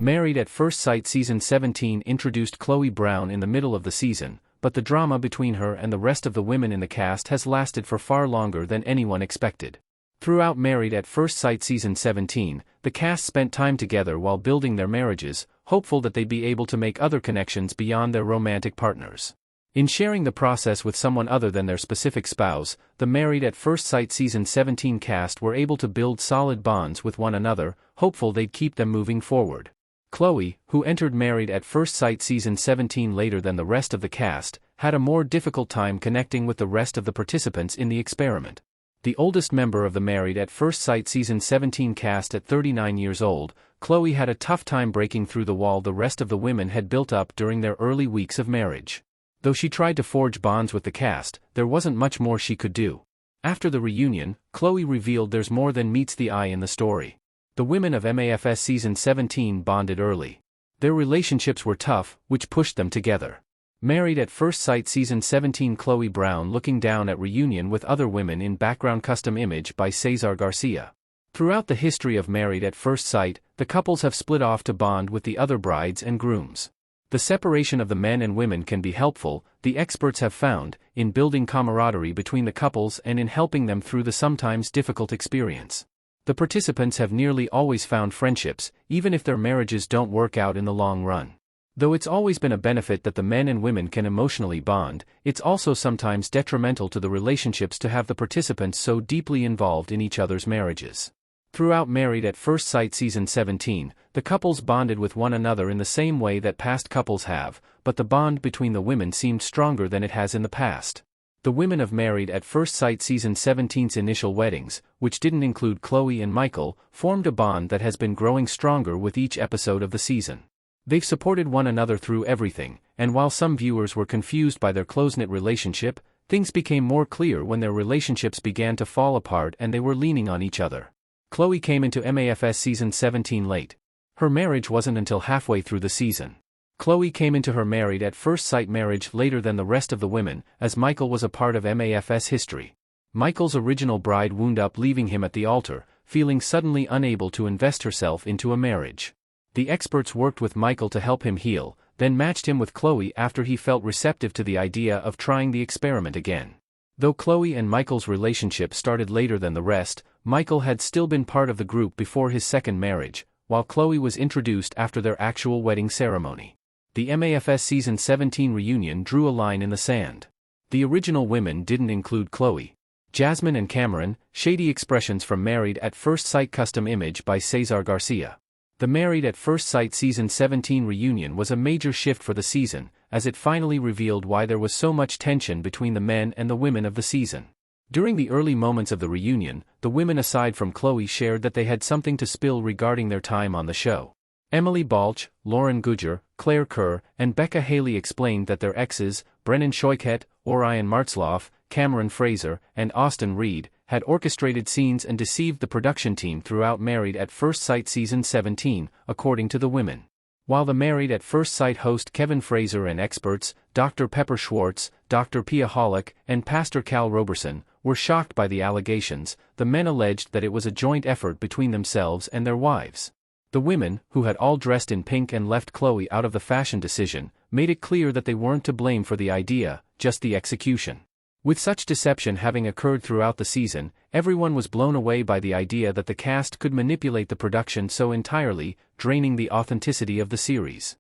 Married at First Sight Season 17 introduced Chloe Brown in the middle of the season, but the drama between her and the rest of the women in the cast has lasted for far longer than anyone expected. Throughout Married at First Sight Season 17, the cast spent time together while building their marriages, hopeful that they'd be able to make other connections beyond their romantic partners. In sharing the process with someone other than their specific spouse, the Married at First Sight Season 17 cast were able to build solid bonds with one another, hopeful they'd keep them moving forward. Chloe, who entered Married at First Sight Season 17 later than the rest of the cast, had a more difficult time connecting with the rest of the participants in the experiment. The oldest member of the Married at First Sight Season 17 cast at 39 years old, Chloe had a tough time breaking through the wall the rest of the women had built up during their early weeks of marriage. Though she tried to forge bonds with the cast, there wasn't much more she could do. After the reunion, Chloe revealed there's more than meets the eye in the story. The women of MAFS Season 17 bonded early. Their relationships were tough, which pushed them together. Married at First Sight Season 17 Chloe Brown looking down at reunion with other women in background custom image by Cesar Garcia. Throughout the history of Married at First Sight, the couples have split off to bond with the other brides and grooms. The separation of the men and women can be helpful, the experts have found, in building camaraderie between the couples and in helping them through the sometimes difficult experience. The participants have nearly always found friendships, even if their marriages don't work out in the long run. Though it's always been a benefit that the men and women can emotionally bond, it's also sometimes detrimental to the relationships to have the participants so deeply involved in each other's marriages. Throughout Married at First Sight Season 17, the couples bonded with one another in the same way that past couples have, but the bond between the women seemed stronger than it has in the past. The women of Married at First Sight Season 17's initial weddings, which didn't include Chloe and Michael, formed a bond that has been growing stronger with each episode of the season. They've supported one another through everything, and while some viewers were confused by their close-knit relationship, things became more clear when their relationships began to fall apart and they were leaning on each other. Chloe came into MAFS Season 17 late. Her marriage wasn't until halfway through the season. Chloe came into her Married at First Sight marriage later than the rest of the women, as Michael was a part of MAFS history. Michael's original bride wound up leaving him at the altar, feeling suddenly unable to invest herself into a marriage. The experts worked with Michael to help him heal, then matched him with Chloe after he felt receptive to the idea of trying the experiment again. Though Chloe and Michael's relationship started later than the rest, Michael had still been part of the group before his second marriage, while Chloe was introduced after their actual wedding ceremony. The MAFS Season 17 reunion drew a line in the sand. The original women didn't include Chloe. Jasmine and Cameron, shady expressions from Married at First Sight custom image by Cesar Garcia. The Married at First Sight Season 17 reunion was a major shift for the season, as it finally revealed why there was so much tension between the men and the women of the season. During the early moments of the reunion, the women aside from Chloe shared that they had something to spill regarding their time on the show. Emily Balch, Lauren Gujar, Claire Kerr, and Becca Haley explained that their exes, Brennan Schoiket, Orion Martzloff, Cameron Fraser, and Austin Reed, had orchestrated scenes and deceived the production team throughout Married at First Sight Season 17, according to the women. While the Married at First Sight host Kevin Fraser and experts, Dr. Pepper Schwartz, Dr. Pia Hollick, and Pastor Cal Roberson, were shocked by the allegations, the men alleged that it was a joint effort between themselves and their wives. The women, who had all dressed in pink and left Chloe out of the fashion decision, made it clear that they weren't to blame for the idea, just the execution. With such deception having occurred throughout the season, everyone was blown away by the idea that the cast could manipulate the production so entirely, draining the authenticity of the series.